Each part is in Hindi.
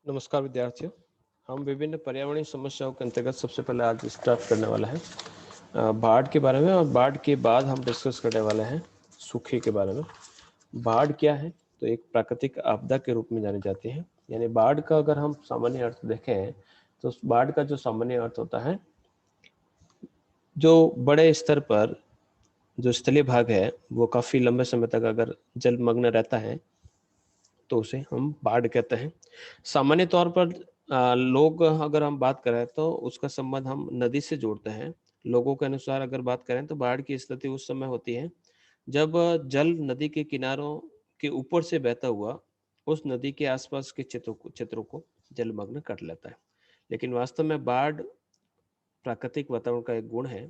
नमस्कार विद्यार्थियों। हम विभिन्न पर्यावरणीय समस्याओं के अंतर्गत सबसे पहले आज स्टार्ट करने वाला है बाढ़ के बारे में, और बाढ़ के बाद हम डिस्कस करने वाले हैं सूखे के बारे में। बाढ़ क्या है? तो एक प्राकृतिक आपदा के रूप में जानी जाती है। यानी बाढ़ का अगर हम सामान्य अर्थ देखें तो बाढ़ का जो सामान्य अर्थ होता है, जो बड़े स्तर पर जो स्थलीय भाग है वो काफ़ी लंबे समय तक अगर जलमग्न रहता है तो उसे हम बाढ़ कहते हैं। सामान्य तौर पर लोग अगर हम बात करें तो उसका संबंध हम नदी से जोड़ते हैं। लोगों के अनुसार अगर बात करें तो बाढ़ की स्थिति उस समय होती है जब जल नदी के किनारों के ऊपर से बहता हुआ उस नदी के आसपास के क्षेत्रों को जलमग्न कर लेता है। लेकिन वास्तव में बाढ़ प्राकृतिक वातावरण का एक गुण है,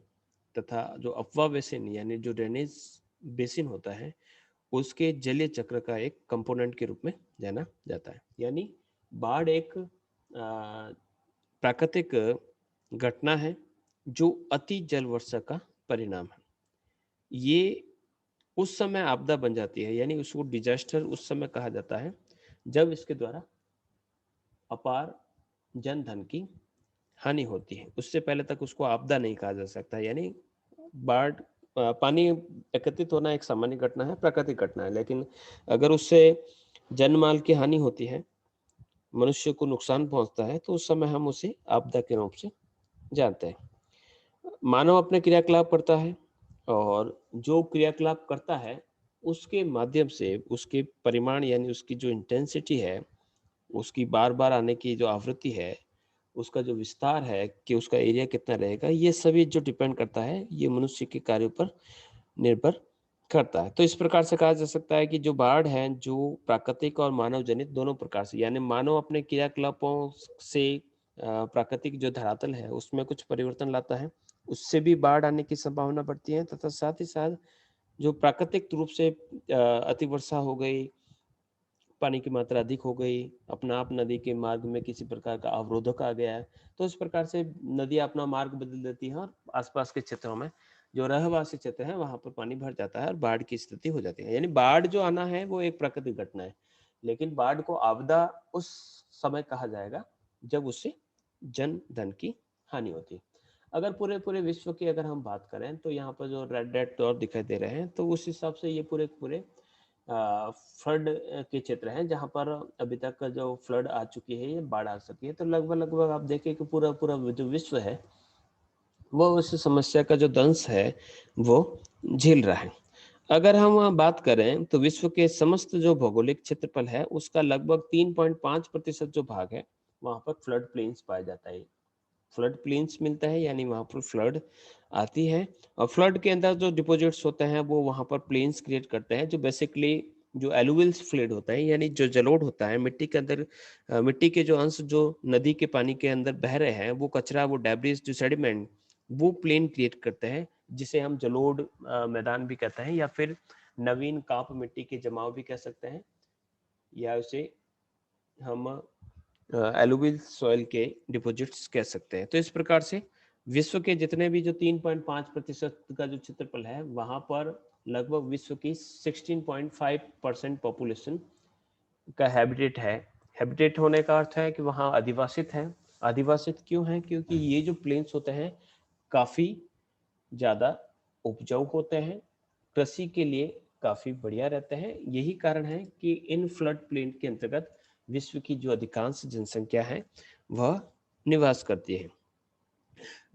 तथा जो अपवा बेसिन यानी जो ड्रेनेज बेसिन होता है उसके जलीय चक्र का एक कंपोनेंट के रूप में जाना जाता है। यानी बाढ़ एक प्राकृतिक घटना है जो अति जल वर्षा का परिणाम है। ये उस समय आपदा बन जाती है, यानी उसको डिजास्टर उस समय कहा जाता है जब इसके द्वारा अपार जन धन की हानि होती है। उससे पहले तक उसको आपदा नहीं कहा जा सकता। यानी बाढ़ पानी एकत्रित होना एक सामान्य घटना है, प्राकृतिक घटना है, लेकिन अगर उससे जनमाल की हानि होती है, मनुष्य को नुकसान पहुंचता है, तो उस समय हम उसे आपदा के रूप से जानते हैं। मानव अपने क्रियाकलाप करता है, और जो क्रियाकलाप करता है उसके माध्यम से उसके परिमाण यानी उसकी जो इंटेंसिटी है, उसकी बार बार आने की जो आवृत्ति है, उसका जो विस्तार है कि उसका एरिया कितना रहेगा, ये सभी जो डिपेंड करता है ये मनुष्य के कार्यों पर निर्भर करता है। तो इस प्रकार से कहा जा सकता है कि जो बाढ़ है जो प्राकृतिक और मानव जनित दोनों प्रकार से, यानी मानव अपने क्रियाकलापों से प्राकृतिक जो धरातल है उसमें कुछ परिवर्तन लाता है, उससे भी बाढ़ आने की संभावना बढ़ती है। तथा साथ ही साथ जो प्राकृतिक रूप से अतिवर्षा हो गई, पानी की मात्रा अधिक हो गई, अपना आप नदी के मार्ग में किसी प्रकार का अवरोधक आ गया है, तो इस प्रकार से नदी अपना मार्ग बदल देती है और आसपास के क्षेत्रों में जो रहवासी क्षेत्र है वहां पर पानी भर जाता है और बाढ़ की स्थिति हो जाती है। यानी बाढ़ जो आना है वो एक प्राकृतिक घटना है, लेकिन बाढ़ को आपदा उस समय कहा जाएगा जब उससे जन धन की हानि होती है। अगर पूरे पूरे विश्व की अगर हम बात करें तो यहाँ पर जो रेड रेड डॉट दिखाई दे रहे हैं, तो उस हिसाब से ये पूरे पूरे फ्लड के क्षेत्र हैं जहां पर अभी तक जो फ्लड आ चुकी है, ये बाढ़ आ सकी है। तो लगभग लगभग आप देखें कि पूरा पूरा जो विश्व है वो उस समस्या का जो दंश है वो झेल रहा है। अगर हम बात करें तो विश्व के समस्त जो भौगोलिक क्षेत्रफल है उसका लगभग 3.5% जो भाग है वहां पर फ्लड प्लेन्स पाया जाता है। फ्लड प्लेन्स मिलता है, यानी वहां पर फ्लड आती है, और फ्लड के अंदर जो डिपॉजिट्स होते हैं वो वहां पर प्लेन्स क्रिएट करते हैं, जो बेसिकली जो एलुवियल फ्लड होता है, यानी जो जलोढ़ होता है मिट्टी के अंदर, मिट्टी के जो अंश जो नदी के पानी के अंदर बह रहे हैं वो कचरा, वो डेब्रिस, जो सेडिमेंट, वो प्लेन क्रिएट करते हैं, जिसे हम जलोढ़ मैदान भी कहते हैं, या फिर नवीन काप मिट्टी के जमाव भी कह सकते हैं, या उसे हम एलुवियल सॉइल के डिपॉजिट्स कह सकते हैं। तो इस प्रकार से विश्व के जितने भी जो 3.5% का जो क्षेत्रफल है वहां पर लगभग विश्व की 16.5% पॉपुलेशन का हैबिटेट है। हैबिटेट होने का अर्थ है कि वहाँ अधिवासित है। अधिवासित क्यों है? क्योंकि ये जो प्लेन्स होते हैं काफी ज्यादा उपजाऊ होते हैं, कृषि के लिए काफी बढ़िया रहते हैं। यही कारण है कि इन फ्लड प्लेन के अंतर्गत विश्व की जो अधिकांश जनसंख्या है वह निवास करती है।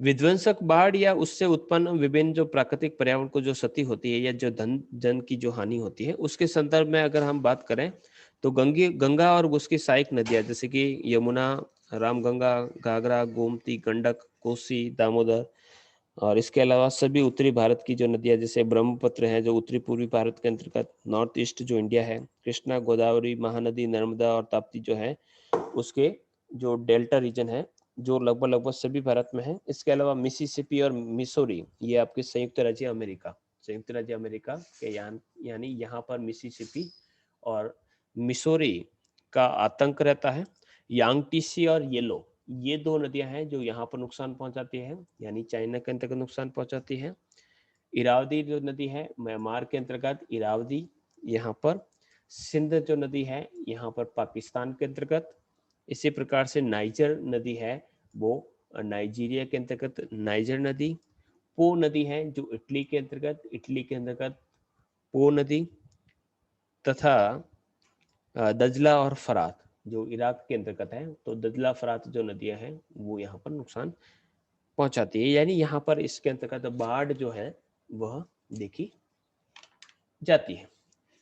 विध्वंसक बाढ़ या उससे उत्पन्न विभिन्न जो प्राकृतिक पर्यावरण को जो क्षति होती है या जो धन जन की जो हानि होती है उसके संदर्भ में अगर हम बात करें तो गंगा और उसकी सहायक नदियां जैसे कि यमुना, रामगंगा, घाघरा, गोमती, गंडक, कोसी, दामोदर, और इसके अलावा सभी उत्तरी भारत की जो नदियां जैसे ब्रह्मपुत्र है जो उत्तरी पूर्वी भारत के अंतर्गत नॉर्थ ईस्ट जो इंडिया है, कृष्णा, गोदावरी, महानदी, नर्मदा और ताप्ती जो है उसके जो डेल्टा रीजन है जो लगभग लगभग सभी भारत में है। इसके अलावा मिसिसिपी और मिसोरी, ये आपके संयुक्त राज्य अमेरिका के यानी यहाँ पर मिसिसिपी और मिसोरी का आतंक रहता है। यांगटीसी और येलो, ये दो नदियां हैं जो यहाँ पर नुकसान पहुंचाती है, यानी चाइना के अंतर्गत नुकसान पहुंचाती है। इरावदी जो नदी है म्यांमार के अंतर्गत इरावदी यहाँ पर। सिंध जो नदी है यहाँ पर पाकिस्तान के अंतर्गत। इसी प्रकार से नाइजर नदी है वो नाइजीरिया के अंतर्गत नाइजर नदी। पो नदी है जो इटली के अंतर्गत पो नदी। तथा दजला और फरात जो इराक के अंतर्गत है, तो दजला फरात जो नदियां हैं वो यहाँ पर नुकसान पहुंचाती है, यानी यहाँ पर इसके अंतर्गत बाढ़ जो है वह देखी जाती है।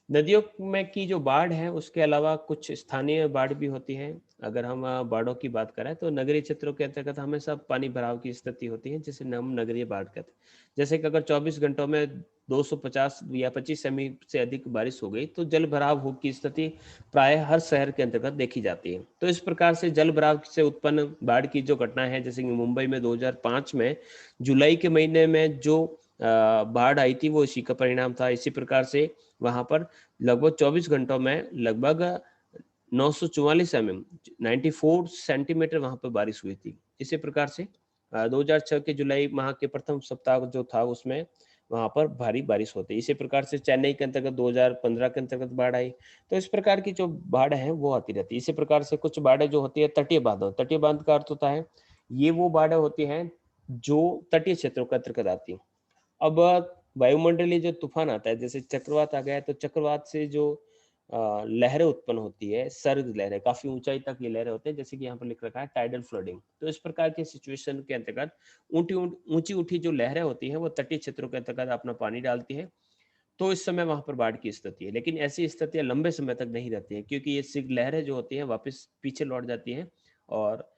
नदियों में की जो बाढ़ है उसके अलावा कुछ स्थानीय बाढ़ भी होती है। अगर हम बाढ़ों की बात करें तो नगरीय क्षेत्रों के अंतर्गत हमेशा पानी भराव की स्थिति होती है, जिसे हम नगरीय बाढ़ कहते हैं। जैसे कि अगर 24 घंटों में 250 या 25 सेमी से अधिक बारिश हो गई तो जल भराव हो की स्थिति प्राय हर शहर के अंतर्गत देखी जाती है। तो इस प्रकार से जल भराव से उत्पन्न बाढ़ की जो घटना है, जैसे कि मुंबई में 2005 में जुलाई के महीने में जो बाढ़ आई थी वो इसी का परिणाम था। इसी प्रकार से वहां पर लगभग 24 घंटों में लगभग 944 mm 94 सेंटीमीटर वहां पर बारिश हुई थी। इसी प्रकार से 2006 के जुलाई माह के प्रथम सप्ताह जो था उसमें वहां पर भारी बारिश होती है। इसी प्रकार से चेन्नई के अंतर्गत 2015 के अंतर्गत बाढ़ आई। तो इस प्रकार की जो बाढ़ है वो आती रहती है। इसी प्रकार से कुछ बाढ़ें जो होती है तटीय बांध का अर्थ होता है ये वो बाढ़ें होती हैं जो तटीय क्षेत्रों के अंतर्गत आती है। अब वायुमंडलीय जो तूफान आता है, जैसे चक्रवात आ गया है, तो चक्रवात से जो लहरें उत्पन्न होती है, सर्ग लहरें, काफी ऊंचाई तक ये लहरें होते हैं, जैसे कि यहाँ पर लिख रखा है टाइडल फ्लडिंग। तो इस प्रकार के सिचुएशन के अंतर्गत ऊंची ऊंची जो लहरें होती हैं वो तटीय क्षेत्रों के अंतर्गत अपना पानी डालती है। तो इस समय वहां पर बाढ़ की स्थिति है, लेकिन ऐसी स्थितियां लंबे समय तक नहीं रहती है, क्योंकि ये लहरें जो होती हैं वापस पीछे लौट जाती हैं। और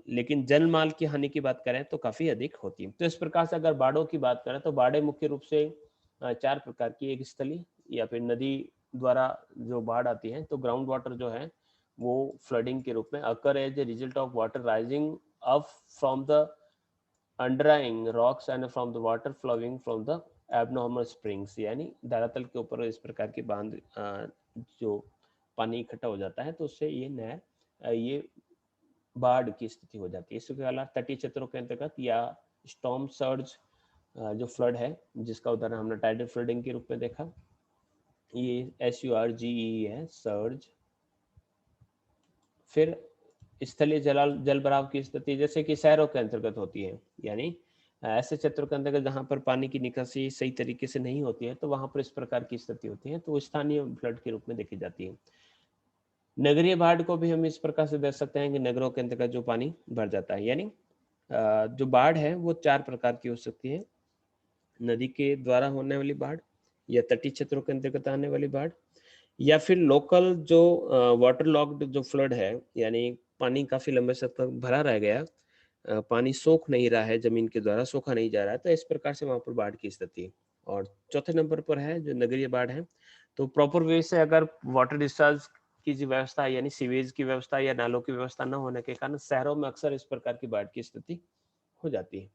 लेकिन जन माल की हानि की बात करें तो काफी अधिक होती है। तो इस प्रकार से अगर बाढ़ों की बात करें तो बाढ़ें मुख्य रूप से 4 प्रकार की, एक स्थलीय या फिर नदी द्वारा जो बाढ़ आती है, तो ग्राउंड वाटर जो है वो फ्लडिंग के रूप में occur as a result of water rising up from the underlying rocks and from the water flowing from the abnormal springs, यानी धरातल के ऊपर इस प्रकार की बांध जो पानी इकट्ठा हो जाता है तो उससे ये नहर ये बाढ़ की स्थिति हो जाती है। इसके अलावा तटीय क्षेत्रों के अंतर्गत या स्टॉर्म सर्ज जो फ्लड है, जिसका उदाहरण हमने टाइडल फ्लडिंग के रूप में देखा, ये SURGE है, सर्ज। फिर स्थलीय जल भराव की स्थिति जैसे कि शहरों के अंतर्गत होती है, यानी ऐसे क्षेत्रों के अंतर्गत जहां पर पानी की निकासी सही तरीके से नहीं होती है तो वहां पर इस प्रकार की स्थिति होती है, तो स्थानीय फ्लड के रूप में देखी जाती है। नगरीय बाढ़ को भी हम इस प्रकार से देख सकते हैं कि नगरों के अंतर्गत जो पानी भर जाता है, यानी जो बाढ़ है वो 4 प्रकार की हो सकती है। नदी के द्वारा होने वाली बाढ़, या तटीय क्षेत्रों के अंतर्गत आने वाली बाढ़, या फिर लोकल जो वाटर लॉक्ड जो फ्लड है, यानी पानी काफी लंबे समय तक भरा रह गया, पानी सोख नहीं रहा है, जमीन के द्वारा सोखा नहीं जा रहा है, तो इस प्रकार से वहां पर बाढ़ की स्थिति है। और चौथे नंबर पर है जो नगरीय बाढ़ है, तो प्रॉपर वे से अगर वाटर डिस्चार्ज की जो व्यवस्था है, यानी सीवेज की व्यवस्था या नालों की व्यवस्था न होने के कारण शहरों में अक्सर इस प्रकार की बाढ़ की स्थिति हो जाती है।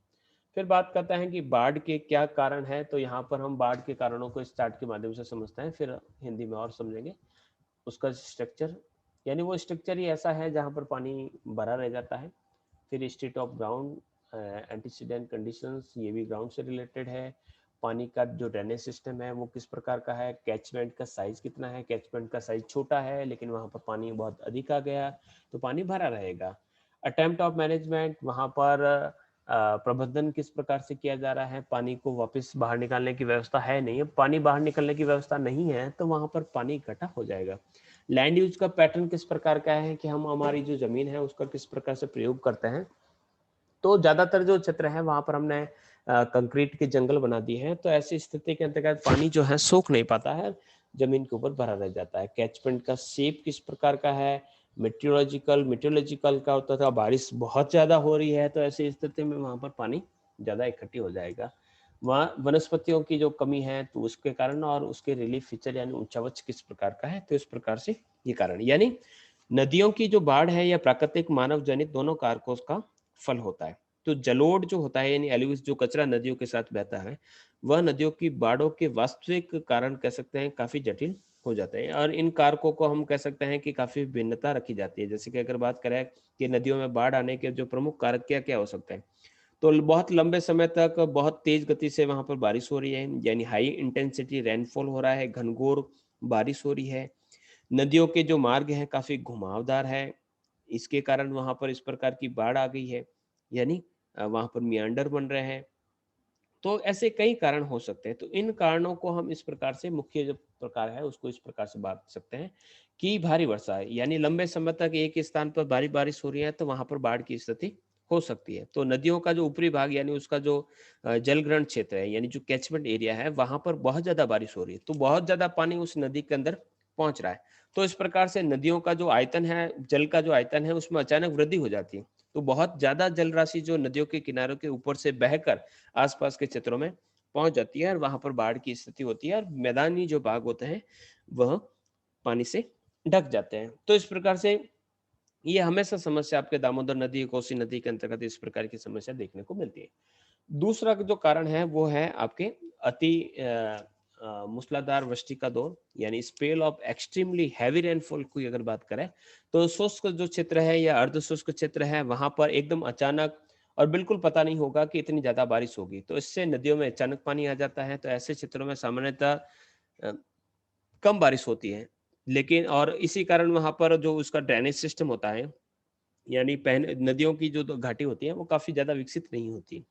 फिर बात करते हैं कि बाढ़ के क्या कारण है, तो यहाँ पर हम बाढ़ के कारणों को इस चार्ट के माध्यम से समझते हैं, फिर हिंदी में और समझेंगे उसका स्ट्रक्चर। यानी वो स्ट्रक्चर ही ऐसा है जहाँ पर पानी भरा रह जाता है। फिर state of ground antecedent conditions, ये भी ग्राउंड से रिलेटेड है। पानी का जो ड्रेनेज सिस्टम है वो किस प्रकार का है, कैचमेंट का साइज कितना है, कैचमेंट का साइज छोटा है लेकिन वहाँ पर पानी बहुत अधिक आ गया तो पानी भरा रहेगा। अटेम्प्ट ऑफ मैनेजमेंट, वहाँ पर प्रबंधन किस प्रकार से किया जा रहा है, पानी को वापस बाहर निकालने की व्यवस्था है नहीं है, पानी बाहर निकलने की व्यवस्था नहीं है तो वहाँ पर पानी इकट्ठा हो जाएगा। लैंड यूज का पैटर्न किस प्रकार का है कि हम हमारी जो जमीन है उसका किस प्रकार से प्रयोग करते हैं, तो ज्यादातर जो क्षेत्र है वहां पर हमने कंक्रीट के जंगल बना दिए हैं, तो ऐसी स्थिति के अंतर्गत पानी जो है सोख नहीं पाता है, जमीन के ऊपर भरा रह जाता है। कैचमेंट का शेप किस प्रकार का है, मेट्रोलॉजिकल का होता था, बारिश बहुत ज्यादा हो रही है तो ऐसी स्थिति में वहां पर पानी ज्यादा इकट्ठी हो जाएगा। वहाँ वनस्पतियों की जो कमी है तो उसके कारण, और उसके रिलीफ फीचर यानी ऊंचावच किस प्रकार का है, तो इस प्रकार से ये कारण, यानी नदियों की जो बाढ़ है या प्राकृतिक मानव जनित दोनों कारकों का फल होता है। तो जलोढ़ जो होता है यानी एल्यूविस जो कचरा नदियों के साथ बहता है, वह नदियों की बाढ़ों के वास्तविक कारण कह सकते हैं काफी जटिल हो जाते हैं, और इन कारकों को हम कह सकते हैं कि काफी भिन्नता रखी जाती है। जैसे कि अगर बात करें कि नदियों में बाढ़ आने के जो प्रमुख कारक क्या क्या हो सकते हैं, तो बहुत लंबे समय तक बहुत तेज गति से वहां पर बारिश हो रही है, यानी हाई इंटेंसिटी रेनफॉल हो रहा है, घनघोर बारिश हो रही है, नदियों के जो मार्ग हैं काफी घुमावदार है, इसके कारण वहां पर इस प्रकार की बाढ़ आ गई है, यानी वहां पर मियांडर बन रहे हैं। तो ऐसे कई कारण हो सकते हैं। तो इन कारणों को हम इस प्रकार से, मुख्य जो प्रकार है उसको इस प्रकार से बांट सकते हैं कि भारी वर्षा है, यानी लंबे समय तक एक स्थान पर भारी बारिश हो रही है तो वहां पर बाढ़ की स्थिति हो सकती है। तो नदियों का जो ऊपरी भाग, यानी उसका जो जलग्रहण क्षेत्र है, यानी जो कैचमेंट एरिया है, वहां पर बहुत ज्यादा बारिश हो रही है, तो बहुत ज्यादा पानी उस नदी के अंदर पहुंच रहा है। तो इस प्रकार से नदियों का जो आयतन है, जल का जो आयतन है, उसमें अचानक वृद्धि हो जाती है। तो बहुत ज्यादा जल राशि जो नदियों के किनारों के ऊपर से बहकर आसपास के क्षेत्रों में पहुंच जाती है और वहां पर बाढ़ की स्थिति होती है और मैदानी जो भाग होते हैं वह पानी से ढक जाते हैं। तो इस प्रकार से ये हमेशा समस्या आपके दामोदर नदी, कोसी नदी के अंतर्गत इस प्रकार की समस्या देखने को मिलती है। दूसरा जो कारण है वो है आपके अति मूसलाधार वृष्टि का दौर, यानी spell of extremely heavy rainfall की अगर बात करें तो शुष्क जो क्षेत्र है या अर्ध शुष्क क्षेत्र है, वहां पर एकदम अचानक और बिल्कुल पता नहीं होगा कि इतनी ज्यादा बारिश होगी, तो इससे नदियों में अचानक पानी आ जाता है। तो ऐसे क्षेत्रों में सामान्यतः अ, कम बारिश होती है, लेकिन और इसी कारण वहां पर जो उसका ड्रेनेज सिस्टम होता है, यानी पहले नदियों की जो घाटी होती है वो काफी ज्यादा विकसित नहीं होती।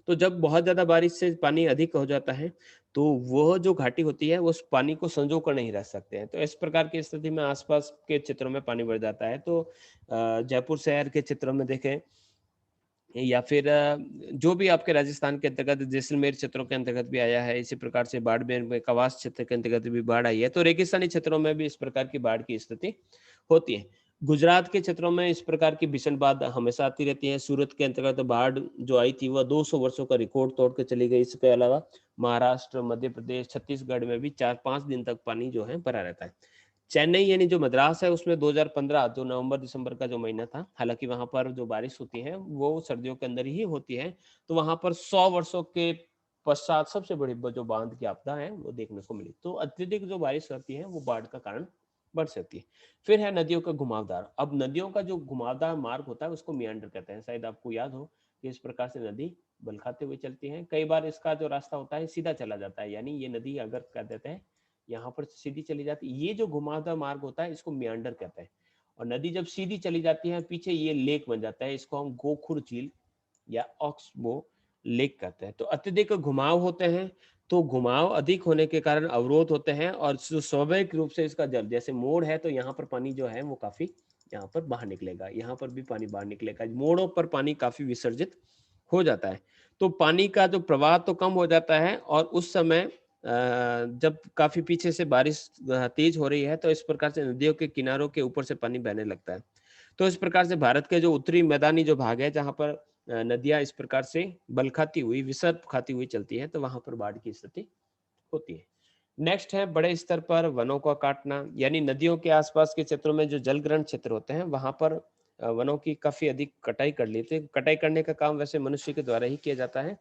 तो जब बहुत ज़्यादा बारिश से पानी अधिक हो जाता है, तो वह जो घाटी होती है, वो उस पानी को संजो कर नहीं रह सकते हैं। तो इस प्रकार की स्थिति में आसपास के क्षेत्रों में पानी बढ़ जाता है। तो जयपुर शहर के क्षेत्रों में देखें या फिर जो भी आपके राजस्थान के अंतर्गत जैसलमेर क्षेत्रों के अंतर्गत भी आया है, इसी प्रकार से बाड़मेर में कवास क्षेत्र के अंतर्गत भी बाढ़ आई है। तो रेगिस्तानी क्षेत्रों में भी इस प्रकार की बाढ़ की स्थिति होती है। गुजरात के क्षेत्रों में इस प्रकार की भीषण बाढ़ हमेशा आती रहती है। सूरत के अंतर्गत बाढ़ जो आई थी वह 200 वर्षों का रिकॉर्ड तोड़ के चली गई। इसके अलावा महाराष्ट्र, मध्य प्रदेश, छत्तीसगढ़ में भी 4-5 दिन तक पानी जो है भरा रहता है। चेन्नई यानी जो मद्रास है उसमें 2015 जो नवंबर दिसंबर का जो महीना था, हालांकि वहां पर जो बारिश होती है वो सर्दियों के अंदर ही होती है, तो वहां पर 100 वर्षों के पश्चात सबसे बड़ी जो बांध की आपदा है वो देखने को मिली। तो अत्यधिक जो बारिश रहती है वो बाढ़ का कारण बढ़ सकती है। फिर है नदियों का घुमावदार। अब नदियों का जो घुमावदार मार्ग होता है उसको मियांडर कहते हैं। शायद आपको याद हो कि इस प्रकार से नदी बल खाते हुए चलती है। कई बार इसका जो रास्ता होता है सीधा चला जाता है, यानी ये नदी अगर कह देते हैं यहाँ पर सीधी चली जाती है, ये जो घुमावदार मार्ग होता है इसको मियांडर कहते हैं। और नदी जब सीधी चली जाती है पीछे, ये लेक बन जाता है, इसको हम गोखुर झील या ऑक्सबो लेक कहते हैं। तो अत्यधिक घुमाव होते हैं, तो घुमाव अधिक होने के कारण अवरोध होते हैं और स्वाभाविक रूप से इसका जल, जैसे मोड़ है तो यहाँ पर पानी जो है वो काफी यहाँ पर बाहर निकलेगा, यहाँ पर भी पानी बाहर निकलेगा, मोड़ों पर पानी काफी विसर्जित हो जाता है। तो पानी का जो प्रवाह तो कम हो जाता है और उस समय जब काफी पीछे से बारिश तेज हो रही है तो इस प्रकार से नदियों के किनारों के ऊपर से पानी बहने लगता है। तो इस प्रकार से भारत के जो उत्तरी मैदानी जो भाग है जहाँ पर नदियां इस प्रकार से बल खाती हुई, विसर्प खाती हुई चलती है, तो वहां पर बाढ़ की स्थिति होती है। नेक्स्ट है बड़े स्तर पर वनों का काटना, यानी नदियों के आसपास के क्षेत्रों में जो जलग्रहण क्षेत्र होते हैं वहां पर वनों की काफी अधिक कटाई कर लेते हैं। कटाई करने का काम वैसे मनुष्य के द्वारा ही किया जाता है।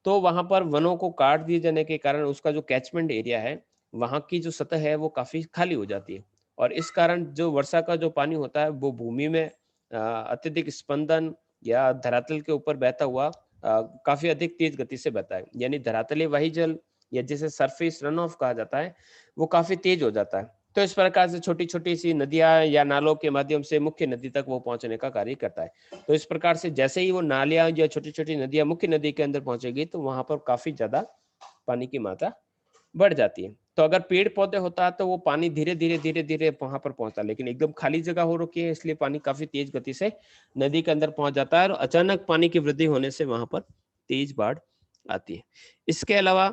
तो वहां पर वनों को काट दिए जाने के कारण उसका जो कैचमेंट एरिया है, वहां की जो सतह है वो काफी खाली हो जाती है और इस कारण जो वर्षा का जो पानी होता है वो भूमि में अत्यधिक स्पंदन या धरातल के ऊपर बहता हुआ काफी अधिक तेज गति से बहता है, यानी धरातलीय वाही जल या जिसे सरफेस रन ऑफ कहा जाता है वो काफी तेज हो जाता है। तो इस प्रकार से छोटी छोटी सी नदियां या नालों के माध्यम से मुख्य नदी तक वो पहुंचने का कार्य करता है। तो इस प्रकार से जैसे ही वो नालियां या छोटी छोटी नदियां मुख्य नदी के अंदर पहुंचेगी तो वहां पर काफी ज्यादा पानी की मात्रा बढ़ जाती है। तो अगर पेड़ पौधे होता तो वो पानी धीरे धीरे धीरे धीरे वहां पर पहुंचता, लेकिन एकदम खाली जगह हो रखी है इसलिए पानी काफी तेज गति से नदी के अंदर पहुंच जाता है और अचानक पानी की वृद्धि होने से वहां पर तेज बाढ़ आती है। इसके अलावा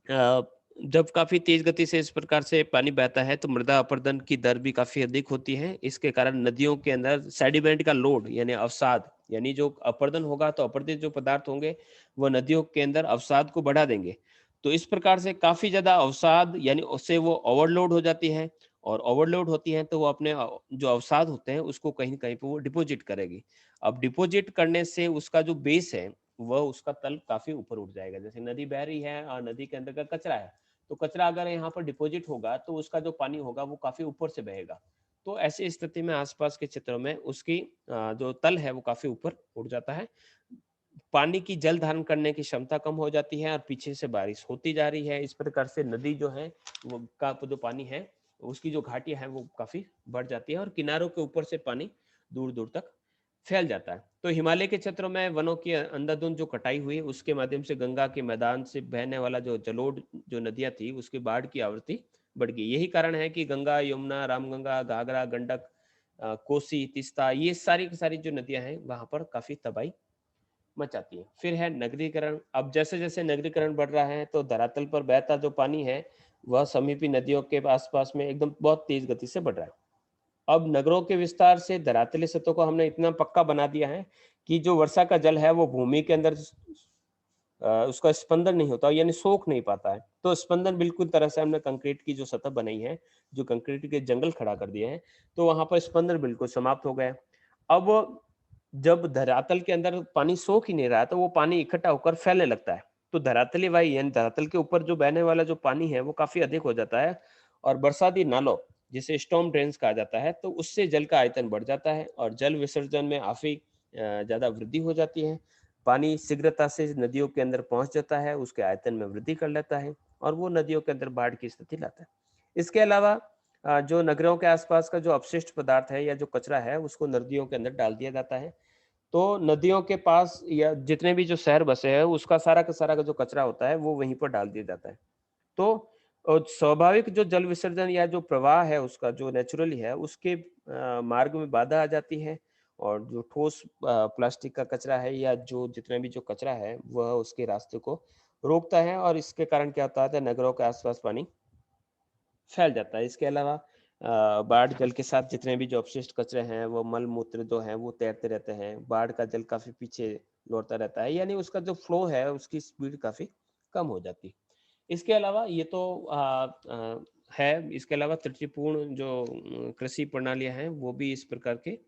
अ, जब काफी तेज गति से इस प्रकार से पानी बहता है तो मृदा अपरदन की दर भी काफी अधिक होती है। इसके कारण नदियों के अंदर सेडिमेंट का लोड यानी अवसाद, यानी जो अपरदन होगा तो अपरदित जो पदार्थ होंगे वो नदियों के अंदर अवसाद को बढ़ा देंगे। तो इस प्रकार से काफी ज्यादा अवसाद यानी उससे वो ओवरलोड हो जाती है और ओवरलोड होती है तो वो अपने जो अवसाद होते हैं उसको कहीं न कहीं पे वो डिपॉजिट करेगी। अब डिपॉजिट करने से उसका जो बेस है वह उसका तल काफी ऊपर उठ जाएगा। जैसे नदी बह रही है और नदी के अंदर का कचरा है, तो कचरा अगर यहाँ पर डिपॉजिट होगा तो उसका जो पानी होगा वो काफी ऊपर से बहेगा। तो ऐसी स्थिति में आसपास के क्षेत्रों में उसकी जो तल है वो काफी ऊपर उठ जाता है। पानी की जल धारण करने की क्षमता कम हो जाती है और पीछे से बारिश होती जा रही है। इस प्रकार से नदी जो है वो का जो पानी है उसकी जो घाटियां हैं वो काफी बढ़ जाती है और किनारों के ऊपर से पानी दूर दूर तक फैल जाता है। तो हिमालय के क्षेत्रों में वनों की अंधाधुंध जो कटाई हुई, उसके माध्यम से गंगा के मैदान से बहने वाला जो जलोढ़ जो नदियां थी, उसकी बाढ़ की आवृत्ति बढ़ गई। यही कारण है कि गंगा, यमुना, रामगंगा, घाघरा, गंडक, कोसी, तीस्ता, ये सारी की सारी जो नदियां हैं वहां पर काफी तबाही मचाती है। फिर है नगरीकरण। अब जैसे-जैसे नगरीकरण बढ़ रहा है तो धरातल पर बहता जो पानी है, वह समीपी नदियों के आस-पास में एकदम बहुत तेज गति से बढ़ रहा है। अब नगरों के विस्तार से धरातलीय सतह को हमने इतना पक्का बना दिया है कि जो वर्षा का जल है वो भूमि के अंदर उसका स्पंदन नहीं होता, यानी सोख नहीं पाता है। तो स्पंदन बिल्कुल तरह से हमने कंक्रीट की जो सतह बनाई है, जो कंक्रीट के जंगल खड़ा कर दिए हैं, तो वहां पर स्पंदन बिल्कुल समाप्त हो गया। अब जब धरातल के अंदर पानी सोख ही नहीं रहा, तो वो पानी इकट्ठा होकर फैलने लगता है। तो धरातली वायु यानी धरातल के ऊपर जो बहने वाला जो पानी है वो काफी अधिक हो जाता है और बरसाती नालों जिसे स्टॉर्म ड्रेन्स कहा जाता है, तो उससे जल का आयतन बढ़ जाता है और जल विसर्जन में काफी ज्यादा वृद्धि हो जाती है। पानी शीघ्रता से नदियों के अंदर पहुंच जाता है, उसके आयतन में वृद्धि कर लेता है और वो नदियों के अंदर बाढ़ की स्थिति लाता है। इसके अलावा जो नगरों के आसपास का जो अपशिष्ट पदार्थ है या जो कचरा है, उसको नदियों के अंदर डाल दिया जाता है। तो नदियों के पास या जितने भी जो शहर बसे हैं, उसका सारा का सारा का जो कचरा होता है, वो वहीं पर डाल दिया जाता है। तो स्वाभाविक जो जल विसर्जन या जो प्रवाह है उसका जो नेचुरली है, उसके मार्ग में बाधा आ जाती है और जो ठोस प्लास्टिक का कचरा है या जो जितना भी जो कचरा है, वह उसके रास्ते को रोकता है और इसके कारण क्या होता है, नगरों के आसपास पानी फैल जाता है। इसके अलावा बाढ़ जल के साथ जितने भी जो अपशिष्ट कचरे हैं, वो मल-मूत्र जो हैं, वो तैरते रहते हैं। बाढ़ का जल काफ़ी पीछे लौटता रहता है, यानी उसका जो फ्लो है, उसकी स्पीड काफ़ी कम हो जाती है। इसके अलावा ये तो है, इसके अलावा त्रुटिपूर्ण जो कृषि प्रणालियाँ हैं, वो भी इस प्रकार के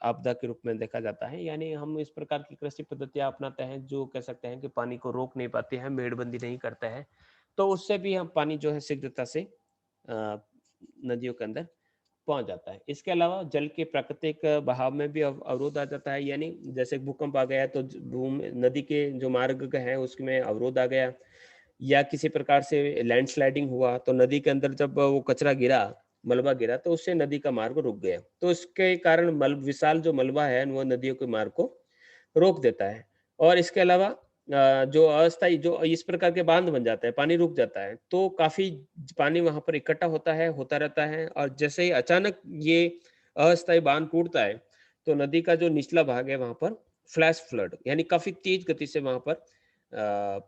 आपदा के रूप में देखा जाता है। यानी हम इस प्रकार की कृषि पद्धतियाँ अपनाते हैं, जो कह सकते हैं कि पानी को रोक नहीं पाते हैं, मेड़बंदी नहीं करते हैं। तो उससे भी हम पानी जो है शीघ्रता से अ, नदियों के अंदर पहुँच जाता है। इसके अलावा जल के प्राकृतिक बहाव में भी अवरोध आ जाता है, यानी जैसे भूकंप आ गया तो नदी के जो मार्ग हैं उसमें अवरोध आ गया या किसी प्रकार से लैंडस्लाइडिंग हुआ तो नदी के अंदर जब वो कचरा गिरा, मलबा गिरा तो उससे नदी का मार्ग रुक गया। तो इसके कारण विशाल जो मलबा है वो नदियों के मार्ग को रोक देता है। और इसके अलावा जो अस्थायी जो इस प्रकार के बाँध बन जाते हैं, पानी रुक जाता है, तो काफ़ी पानी वहाँ पर इकट्ठा होता रहता है और जैसे ही अचानक ये अस्थायी बाँध टूटता है, तो नदी का जो निचला भाग है वहाँ पर फ्लैश फ्लड यानी काफ़ी तेज़ गति से वहाँ पर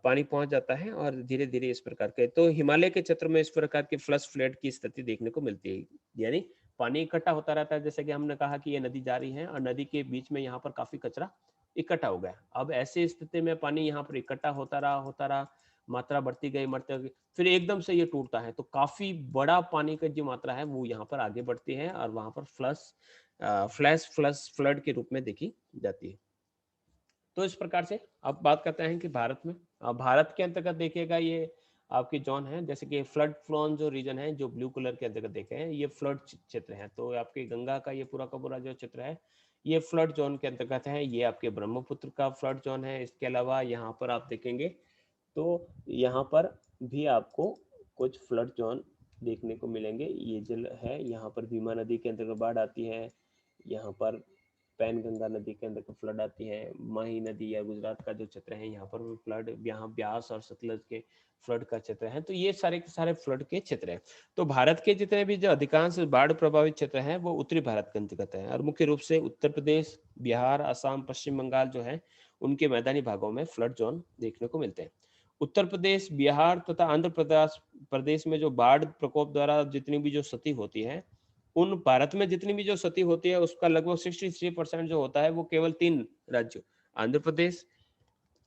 पानी पहुँच जाता है और धीरे-धीरे इस प्रकार के तो हिमालय के क्षेत्र में इस प्रकार की फ्लश फ्लड की स्थिति देखने को मिलती है। यानी पानी इकट्ठा होता रहता है, जैसे कि हमने कहा कि ये नदी जा रही है और नदी के बीच में यहाँ पर काफ़ी कचरा इकट्ठा हो गया। अब ऐसी स्थिति में पानी यहाँ पर इकट्ठा होता रहा, मात्रा बढ़ती गई, फिर एकदम से ये टूटता है, तो काफ़ी बड़ा पानी का जो मात्रा है, वो यहाँ पर आगे बढ़ती है और वहाँ पर फ्लैश फ्लड के रूप में देखी जाती है। तो इस प्रकार से अब बात करते हैं कि भारत में भारत के अंतर्गत देखिएगा ये आपकी जोन है जैसे कि फ्लड प्रोन जो रीजन है जो ब्लू कलर के अंतर्गत देखे हैं ये फ्लड क्षेत्र है तो आपकी गंगा का ये पूरा का पूरा जो क्षेत्र है ये फ्लड जोन के अंतर्गत है ये आपके ब्रह्मपुत्र का फ्लड जोन है इसके अलावा यहाँ पर आप देखेंगे तो यहाँ पर भी आपको कुछ फ्लड जोन देखने को मिलेंगे ये जल है यहाँ पर भीमा नदी के अंतर्गत बाढ़ आती है यहाँ पर पैनगंगा नदी के अंदर को फ्लड आती है माही नदी या गुजरात का जो क्षेत्र है यहाँ पर भी फ्लड यहाँ ब्यास और सतलज के फ्लड का क्षेत्र है तो ये सारे के सारे फ्लड के क्षेत्र हैं तो भारत के जितने भी जो अधिकांश बाढ़ प्रभावित क्षेत्र हैं वो उत्तरी भारत के अंतर्गत है और मुख्य रूप से उत्तर प्रदेश बिहार असम पश्चिम बंगाल जो है उनके मैदानी भागों में फ्लड जोन देखने को मिलते हैं उत्तर प्रदेश बिहार तथा आंध्र प्रदेश प्रदेश में जो बाढ़ प्रकोप द्वारा जितनी भी जो क्षति होती है उन भारत में जितनी भी जो क्षति होती है उसका लगभग 63% जो होता है वो केवल 3 राज्यों आंध्र प्रदेश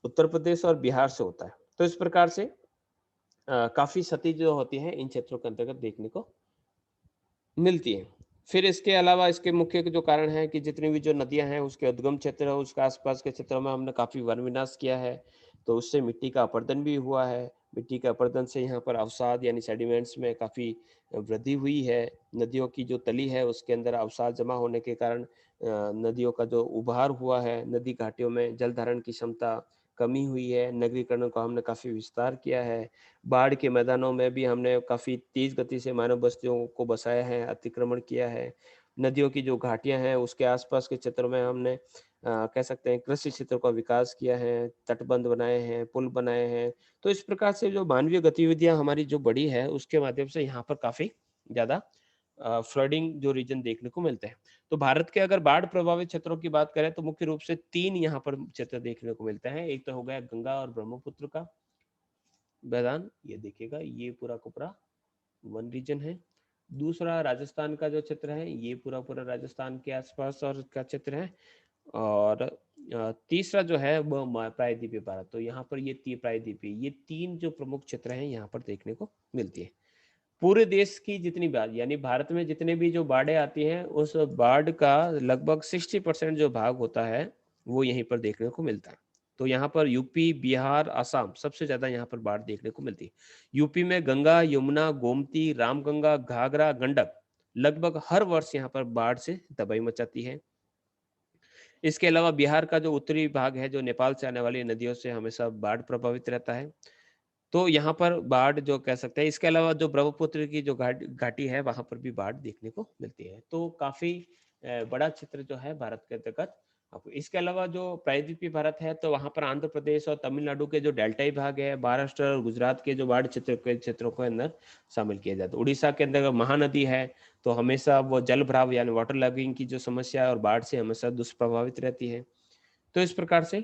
उत्तर प्रदेश और बिहार से होता है तो इस प्रकार से काफी क्षति जो होती है इन क्षेत्रों के अंतर्गत देखने को मिलती है फिर इसके अलावा इसके मुख्य जो कारण है कि जितनी भी जो नदियां हैं उसके उद्गम क्षेत्र है उसके आसपास के क्षेत्रों में हमने काफी वन विनाश किया है तो उससे मिट्टी का अपरदन भी हुआ है मिट्टी के अपरदन से यहाँ पर अवसाद यानी सेडिमेंट्स में काफी वृद्धि हुई है नदियों की जो तली है उसके अंदर अवसाद जमा होने के कारण नदियों का जो उभार हुआ है नदी घाटियों में जल धारण की क्षमता कमी हुई है, नगरीकरण को हमने काफ़ी विस्तार किया है, बाढ़ के मैदानों में भी हमने काफ़ी तेज़ गति से मानव बस्तियों को बसाया है, अतिक्रमण किया है, नदियों की जो घाटियाँ हैं उसके आसपास के क्षेत्रों में हमने कह सकते हैं कृषि क्षेत्रों का विकास किया है, तटबंध बनाए हैं, पुल बनाए हैं। तो इस प्रकार से जो मानवीय गतिविधियाँ हमारी जो बढ़ी है, उसके माध्यम से यहाँ पर काफ़ी ज़्यादा फ्लडिंग जो रीजन देखने को मिलते हैं। तो भारत के अगर बाढ़ प्रभावित क्षेत्रों की बात करें तो मुख्य रूप से 3 यहाँ पर क्षेत्र देखने को मिलते हैं। एक तो हो गया गंगा और ब्रह्मपुत्र का मैदान, ये देखिएगा ये पूरा का पूरा वन रीजन है। दूसरा राजस्थान का जो क्षेत्र है, ये पूरा-पूरा राजस्थान के आसपास और का क्षेत्र है। और तीसरा जो है वो प्रायद्वीपीय भारत। तो यहाँ पर ये प्रायद्वीपीय, ये 3 जो प्रमुख क्षेत्र हैं यहाँ पर देखने को मिलती है। पूरे देश की जितनी बाढ़ यानी भारत में जितने भी जो बाढ़ें आती हैं, उस बाढ़ का लगभग 60% जो भाग होता है, वो यहीं पर देखने को मिलता है। तो यहाँ पर यूपी, बिहार, असम सबसे ज़्यादा यहाँ पर बाढ़ देखने को मिलती है। यूपी में गंगा, यमुना, गोमती, रामगंगा, घाघरा, गंडक लगभग हर वर्ष यहाँ पर बाढ़ से तबाही मचाती है। इसके अलावा बिहार का जो उत्तरी भाग है, जो नेपाल से आने वाली नदियों से हमेशा बाढ़ प्रभावित रहता है। तो यहाँ पर बाढ़ जो कह सकते हैं, इसके अलावा जो ब्रह्मपुत्र की जो घाटी है, वहाँ पर भी बाढ़ देखने को मिलती है। तो काफ़ी बड़ा क्षेत्र जो है भारत के अंतर्गत आपको इसके अलावा जो प्रायद्वीपीय भारत है, तो वहाँ पर आंध्र प्रदेश और तमिलनाडु के जो डेल्टाई भाग है, महाराष्ट्र और गुजरात के जो बाढ़ क्षेत्रों के अंदर शामिल किया जाता है। उड़ीसा के अंदर महानदी है, तो हमेशा वो जल भराव यानी वाटर लॉगिंग की जो समस्या है और बाढ़ से हमेशा दुष्प्रभावित रहती है। तो इस प्रकार से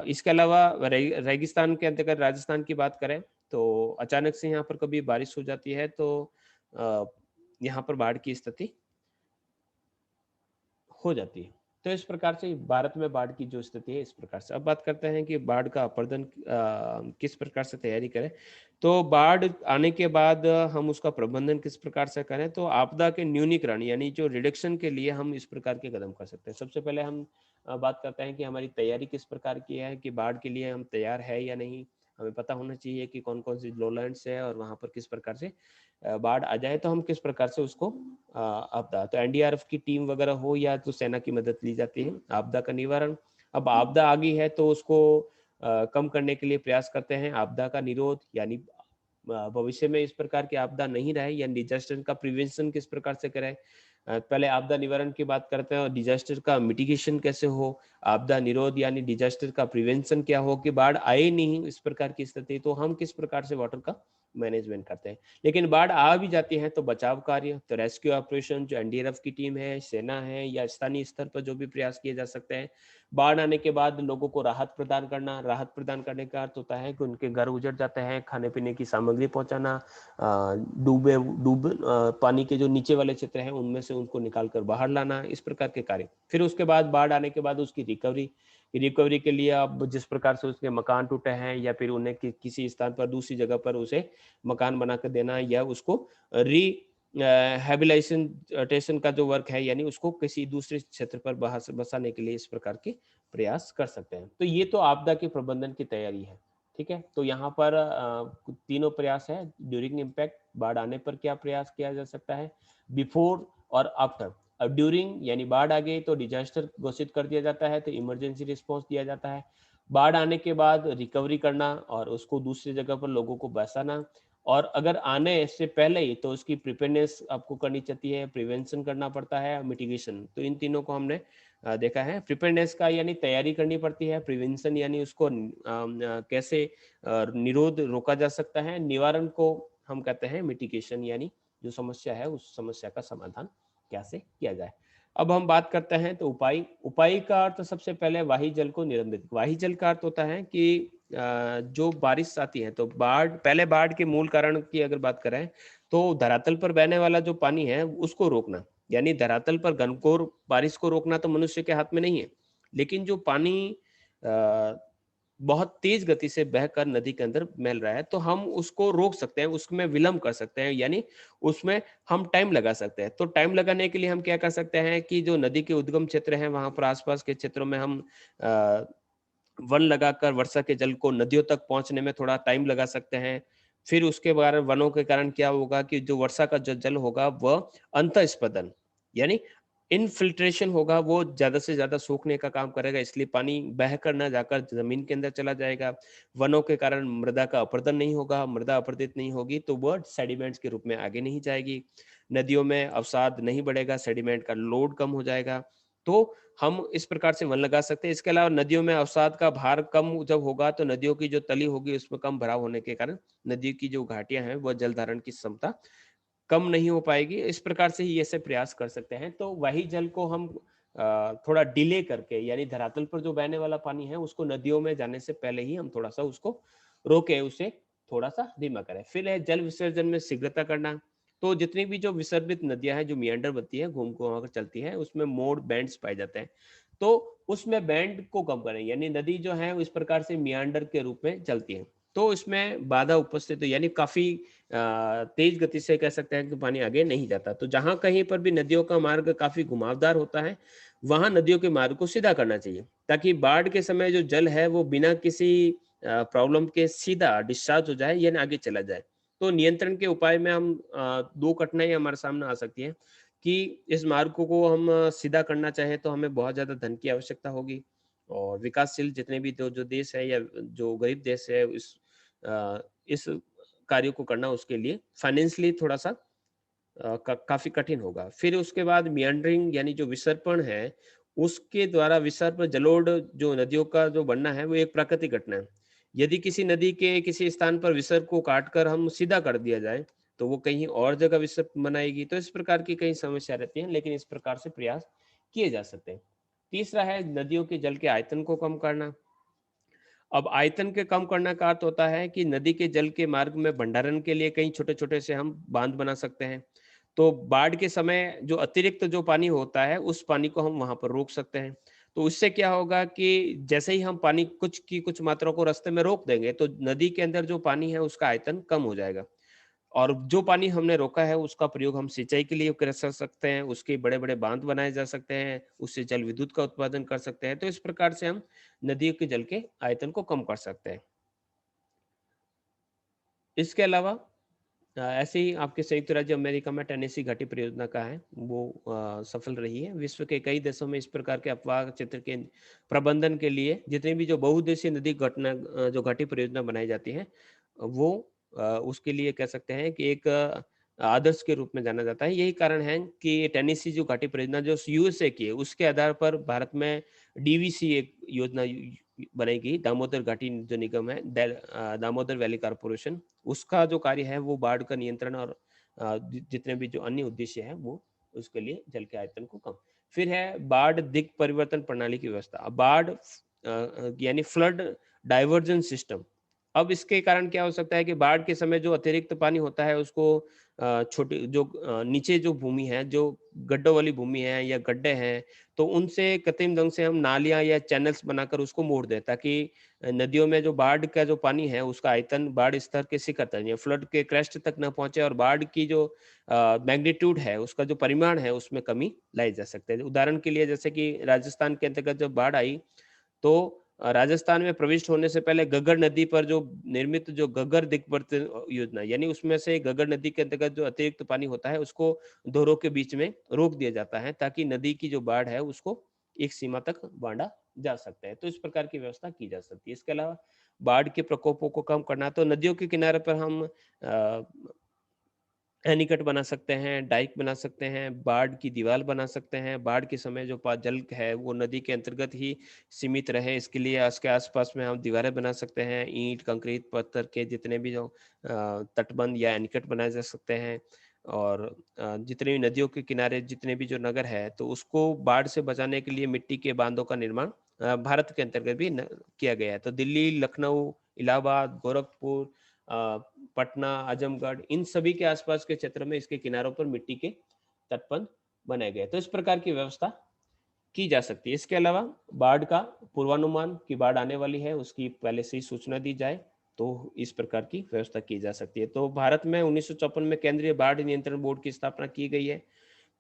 इसके अलावा रेगिस्तान के अंतर्गत राजस्थान की बात करें तो अचानक से यहाँ पर कभी बारिश हो जाती है तो अ, यहाँ पर बाढ़ की स्थिति हो जाती है। तो इस प्रकार से भारत में बाढ़ की जो स्थिति है इस प्रकार से। अब बात करते हैं कि बाढ़ का अपर्दन किस प्रकार से तैयारी करें। तो बाढ़ आने के बाद हम उसका प्रबंधन किस प्रकार से करें, तो आपदा के न्यूनीकरण यानी जो रिडक्शन के लिए हम इस प्रकार के कदम कर सकते हैं। सबसे पहले हम बात करते हैं कि हमारी तैयारी किस प्रकार की है, कि बाढ़ के लिए हम तैयार है या नहीं। हमें पता होना चाहिए कि कौन-कौन सी लोलैंड्स है और वहाँ पर किस प्रकार से बाढ़ आ जाए तो हम किस प्रकार से उसको आपदा तो एनडीआरएफ की टीम वगैरह हो या तो सेना की मदद ली जाती है आपदा का निवारण। अब आपदा आ गई है तो उसको कम करने के लिए प्रयास करते हैं। आपदा का निरोध यानी भविष्य में इस प्रकार की आपदा नहीं रहे या डिजास्टर का प्रिवेंशन किस प्रकार से करें। पहले आपदा निवारण की बात करते हैं और डिजास्टर का मिटिगेशन कैसे हो। आपदा निरोध यानी डिजास्टर का प्रिवेंशन क्या हो कि बाढ़ आए नहीं इस प्रकार की स्थिति, तो हम किस प्रकार से वाटर का मैनेजमेंट करते हैं। लेकिन बाढ़ आ भी जाती है तो बचाव कार्य, तो रेस्क्यू ऑपरेशन जो एनडीआरएफ की टीम है, सेना है या स्थानीय स्तर पर जो भी प्रयास किए जा सकते हैं। बाढ़ आने के बाद लोगों को राहत प्रदान करना, राहत प्रदान करने का अर्थ होता है कि उनके घर उजड़ जाते हैं, खाने पीने की सामग्री पहुंचाना, पानी के जो नीचे वाले क्षेत्र हैं उनमें से उनको निकाल कर बाहर लाना, इस प्रकार के कार्य। फिर उसके बाद बाढ़ आने के बाद उसकी रिकवरी के लिए अब जिस प्रकार से उसके मकान टूटे हैं या फिर उन्हें किसी स्थान पर दूसरी जगह पर उसे मकान बनाकर देना या उसको री हैबिलिटेशन का जो वर्क है यानी उसको किसी दूसरे क्षेत्र पर बसाने के लिए इस प्रकार के प्रयास कर सकते हैं। तो ये तो आपदा के प्रबंधन की तैयारी है। ठीक है, तो यहाँ पर तीनों प्रयास है। ड्यूरिंग इम्पैक्ट बाढ़ आने पर क्या प्रयास किया जा सकता है, बिफोर और आफ्टर। अब ड्यूरिंग यानी बाढ़ आ गई तो डिजास्टर घोषित कर दिया जाता है, तो इमरजेंसी रिस्पॉन्स दिया जाता है। बाढ़ आने के बाद रिकवरी करना और उसको दूसरी जगह पर लोगों को बसाना, और अगर आने से पहले ही तो उसकी प्रिपेयरनेस आपको करनी चाहती है, प्रिवेंशन करना पड़ता है, मिटिगेशन। तो इन तीनों को हमने देखा है। प्रिपेयरनेस का यानी तैयारी करनी पड़ती है, प्रिवेंशन यानी उसको कैसे निरोध रोका जा सकता है, निवारण को हम कहते हैं मिटिगेशन यानी जो समस्या है उस समस्या का समाधान कैसे किया जाए। अब हम बात करते हैं तो उपाय उपाय का अर्थ सबसे पहले वाही जल को निलंबित। वाही जल का अर्थ होता है कि जो बारिश आती है तो बाढ़ के मूल कारण की अगर बात करें तो धरातल पर बहने वाला जो पानी है उसको रोकना, यानी धरातल पर घनघोर बारिश को रोकना तो मनुष्य के हाथ में नहीं है, लेकिन जो पानी बहुत तेज गति से बहकर नदी के अंदर मिल रहा है तो हम उसको रोक सकते हैं, उसमें विलंब कर सकते हैं, यानी उसमें हम टाइम लगा सकते हैं। तो टाइम लगाने के लिए हम क्या कर सकते हैं कि जो नदी के उद्गम क्षेत्र हैं वहां पर आसपास के क्षेत्रों में हम वन लगाकर वर्षा के जल को नदियों तक पहुंचने में थोड़ा टाइम लगा सकते हैं। फिर उसके बाद वनों के कारण क्या होगा कि जो वर्षा का जो जल होगा वह अंतःस्पदन यानी इनफिल्ट्रेशन होगा, वो ज़्यादा से ज़्यादा सोखने का काम करेगा, इसलिए पानी बहकर ना जाकर ज़मीन के अंदर चला जाएगा। वनों के कारण मृदा का अपरदन नहीं होगा, मृदा अपरदित नहीं होगी, तो वो सेडिमेंट्स के रूप में आगे नहीं जाएगी। नदियों में अवसाद नहीं बढ़ेगा, सेडिमेंट का लोड कम हो जाएगा। तो हम इस प्रकार से वन लगा सकते हैं। इसके अलावा नदियों में अवसाद का भार कम जब होगा, तो नदियों की जो तली होगी, उसमें कम भराव होने के कारण नदी की जो घाटियाँ हैं, वह जल धारण की क्षमता कम नहीं हो पाएगी। इस प्रकार से ही ऐसे प्रयास कर सकते हैं। तो वही जल को हम थोड़ा डिले करके, यानी धरातल पर जो बहने वाला पानी है उसको नदियों में जाने से पहले ही हम थोड़ा-सा उसको रोकें, उसे थोड़ा-सा धीमा करें। फिर है जल विसर्जन में शीघ्रता करना। तो जितनी भी जो विसर्जित नदियाँ हैं, जो मिएंडर बनती है, घूम-घुमा कर चलती हैं, उसमें मोड़, बेंड्स पाए जाते हैं। तो उसमें बेंड को कम करें, यानी नदी जो है इस प्रकार से मिएंडर के रूप में चलती है। तो इसमें बाधा उपस्थित है, यानी काफ़ी तेज गति से कह सकते हैं कि पानी आगे नहीं जाता। तो जहाँ कहीं पर भी नदियों का मार्ग काफ़ी घुमावदार होता है, वहाँ नदियों के मार्ग को सीधा करना चाहिए, ताकि बाढ़ के समय जो जल है वो बिना किसी प्रॉब्लम के सीधा डिस्चार्ज हो जाए, यानी आगे चला जाए। तो नियंत्रण के उपाय में हम 2 कठिनाई हमारे सामने आ सकती है कि इस मार्ग को हम सीधा करना चाहें तो हमें बहुत ज़्यादा धन की आवश्यकता होगी, और विकासशील जितने भी जो जो देश है या जो गरीब देश है, इस कार्यों को करना उसके लिए फाइनेंशियली थोड़ा-सा काफ़ी कठिन होगा। फिर उसके बाद मिएंडरिंग, यानी जो विसर्पण है, उसके द्वारा विसर्प जलोढ़ जो नदियों का जो बनना है, वो एक प्राकृतिक घटना है। यदि किसी नदी के किसी स्थान पर विसर्प को काट कर हम सीधा कर दिया जाए, तो वो कहीं और जगह विसर्प बनाएगी। तो इस प्रकार की कई समस्या रहती हैं, लेकिन इस प्रकार से प्रयास किए जा सकते हैं। तीसरा है नदियों के जल के आयतन को कम करना। अब आयतन के कम करने का अर्थ होता है कि नदी के जल के मार्ग में भंडारण के लिए कई छोटे-छोटे से हम बांध बना सकते हैं। तो बाढ़ के समय जो अतिरिक्त जो पानी होता है, उस पानी को हम वहाँ पर रोक सकते हैं। तो उससे क्या होगा कि जैसे ही हम पानी कुछ मात्रा को रास्ते में रोक देंगे, तो नदी के अंदर जो पानी है उसका आयतन कम हो जाएगा। और जो पानी हमने रोका है उसका प्रयोग हम सिंचाई के लिए कर सकते हैं, उसके बड़े-बड़े बाँध बनाए जा सकते हैं, उससे जल विद्युत का उत्पादन कर सकते हैं। तो इस प्रकार से हम नदियों के जल के आयतन को कम कर सकते हैं। इसके अलावा ऐसे ही आपके संयुक्त राज्य अमेरिका में टेनेसी घाटी परियोजना का है, वो सफल रही है। विश्व के कई देशों में इस प्रकार के अफवाह चित्र के प्रबंधन के लिए जितनी भी जो बहुउद्देशीय नदी जो घाटी परियोजना बनाई जाती है, वो उसके लिए कह सकते हैं कि एक आदर्श के रूप में जाना जाता है। यही कारण है कि टेनेसी जो घाटी परियोजना जो यूएसए की है, उसके आधार पर भारत में डीवीसी एक योजना बनाई गई, दामोदर घाटी जो निगम है, दामोदर वैली कारपोरेशन, उसका जो कार्य है वो बाढ़ का नियंत्रण और जितने भी जो अन्य उद्देश्य है वो उसके लिए जल के आयतन को कम। फिर है बाढ़ दिक् परिवर्तन प्रणाली की व्यवस्था। अब बाढ़ यानी फ्लड डाइवर्जन सिस्टम। अब इसके कारण क्या हो सकता है कि बाढ़ के समय जो अतिरिक्त पानी होता है उसको छोटे जो नीचे जो भूमि है, जो गड्ढों वाली भूमि है या गड्ढे हैं, तो उनसे कृत्रिम ढंग से हम नालियाँ या चैनल्स बनाकर उसको मोड़ दें, ताकि नदियों में जो बाढ़ का जो पानी है उसका आयतन बाढ़ स्तर के शिखर तक या फ्लड के क्रेस्ट तक ना पहुंचे, और बाढ़ की जो मैग्नीट्यूड है, उसका जो परिमाण है उसमें कमी लाई जा सकती है। उदाहरण के लिए जैसे कि राजस्थान के अंतर्गत जब बाढ़ आई, तो राजस्थान में प्रविष्ट होने से पहले घग्गर नदी पर जो निर्मित जो घग्गर दिक्परिवर्तन योजना, यानी उसमें से घग्गर नदी के अंतर्गत जो अतिरिक्त पानी होता है उसको दोहरों के बीच में रोक दिया जाता है, ताकि नदी की जो बाढ़ है उसको एक सीमा तक बांधा जा सकता है। तो इस प्रकार की व्यवस्था की जा सकती है। इसके अलावा बाढ़ के प्रकोपों को कम करना, तो नदियों के किनारे पर हम एनीकट बना सकते हैं, डाइक बना सकते हैं, बाढ़ की दीवार बना सकते हैं। बाढ़ के समय जो जल है वो नदी के अंतर्गत ही सीमित रहे, इसके लिए उसके आसपास में हम दीवारें बना सकते हैं। ईंट, कंक्रीट, पत्थर के जितने भी जो तटबंध या एनीकट बनाए जा सकते हैं। और जितने भी नदियों के किनारे जितने भी जो नगर है, तो उसको बाढ़ से बचाने के लिए मिट्टी के बांधों का निर्माण भारत के अंतर्गत भी किया गया है। तो दिल्ली, लखनऊ, इलाहाबाद, गोरखपुर, अ, पटना, आजमगढ़, इन सभी के आसपास के क्षेत्र में इसके किनारों पर मिट्टी के तटबंध बनाए गए। तो इस प्रकार की व्यवस्था की जा सकती है। इसके अलावा बाढ़ का पूर्वानुमान की बाढ़ आने वाली है, उसकी पहले से ही सूचना दी जाए, तो इस प्रकार की व्यवस्था की जा सकती है। तो भारत में 1954 में केंद्रीय बाढ़ नियंत्रण बोर्ड की स्थापना की गई है।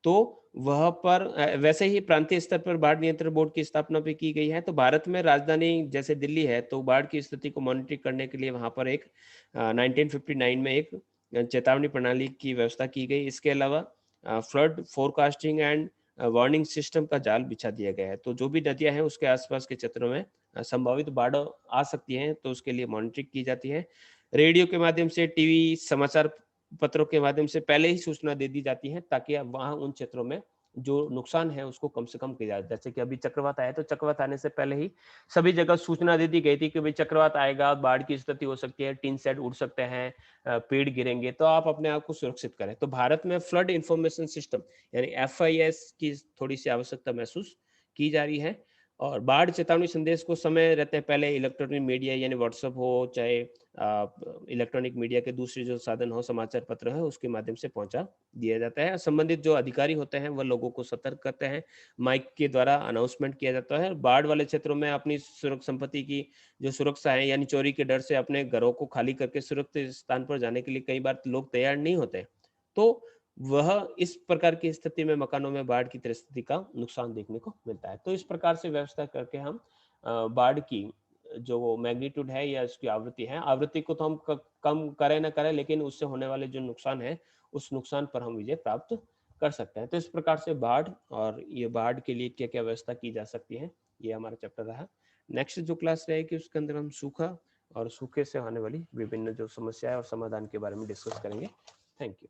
तो वहाँ पर वैसे ही प्रांतीय स्तर पर बाढ़ नियंत्रण बोर्ड की स्थापना भी की गई है। तो भारत में राजधानी जैसे दिल्ली है, तो बाढ़ की स्थिति को मॉनिटर करने के लिए वहाँ पर एक 1959 में एक चेतावनी प्रणाली की व्यवस्था की गई। इसके अलावा flood forecasting and warning system का जाल बिछा दिया गया है। तो जो भी नदियाँ हैं उसके आस-पास के क्षेत्रों में संभावित बाढ़ आ सकती है, तो उसके लिए मॉनिटरिंग की जाती है। रेडियो के माध्यम से, टीवी, समाचार पत्रों के माध्यम से पहले ही सूचना दे दी जाती है, ताकि अब वहाँ उन क्षेत्रों में जो नुकसान है उसको कम से कम किया जाए। जैसे कि अभी चक्रवात आया, तो चक्रवात आने से पहले ही सभी जगह सूचना दे दी गई थी कि भाई चक्रवात आएगा, बाढ़ की स्थिति हो सकती है, टीन शेड उड़ सकते हैं, पेड़ गिरेंगे, तो आप अपने आप को सुरक्षित करें। तो भारत में फ्लड इंफॉर्मेशन सिस्टम यानी एफआईएस की थोड़ी-सी आवश्यकता महसूस की जा रही है, और बाढ़ चेतावनी संदेश को समय रहते पहले इलेक्ट्रॉनिक मीडिया यानी व्हाट्सएप हो, चाहे इलेक्ट्रॉनिक मीडिया के दूसरे जो साधन हो, समाचार पत्र है, उसके माध्यम से पहुँचा दिया जाता है। संबंधित जो अधिकारी होते हैं, वह लोगों को सतर्क करते हैं। माइक के द्वारा अनाउंसमेंट किया जाता है। बाढ़ वाले क्षेत्रों में अपनी संपत्ति की जो सुरक्षा है, यानी चोरी के डर से अपने घरों को खाली करके सुरक्षित स्थान पर जाने के लिए कई बार लोग तैयार नहीं होते। तो वह इस प्रकार की स्थिति में मकानों में बाढ़ की परिस्थिति का नुकसान देखने को मिलता है। तो इस प्रकार से व्यवस्था करके हम बाढ़ की जो मैग्नीट्यूड है या उसकी आवृत्ति है, आवृत्ति को तो हम कम करें ना करें, लेकिन उससे होने वाले जो नुकसान है, उस नुकसान पर हम विजय प्राप्त कर सकते हैं। तो इस प्रकार से बाढ़, और ये बाढ़ के लिए क्या क्या व्यवस्था की जा सकती है, ये हमारा चैप्टर रहा। नेक्स्ट जो क्लास रहेगी उसके अंदर हम सूखा और सूखे से होने वाली विभिन्न जो समस्या है और समाधान के बारे में डिस्कस करेंगे। Thank you.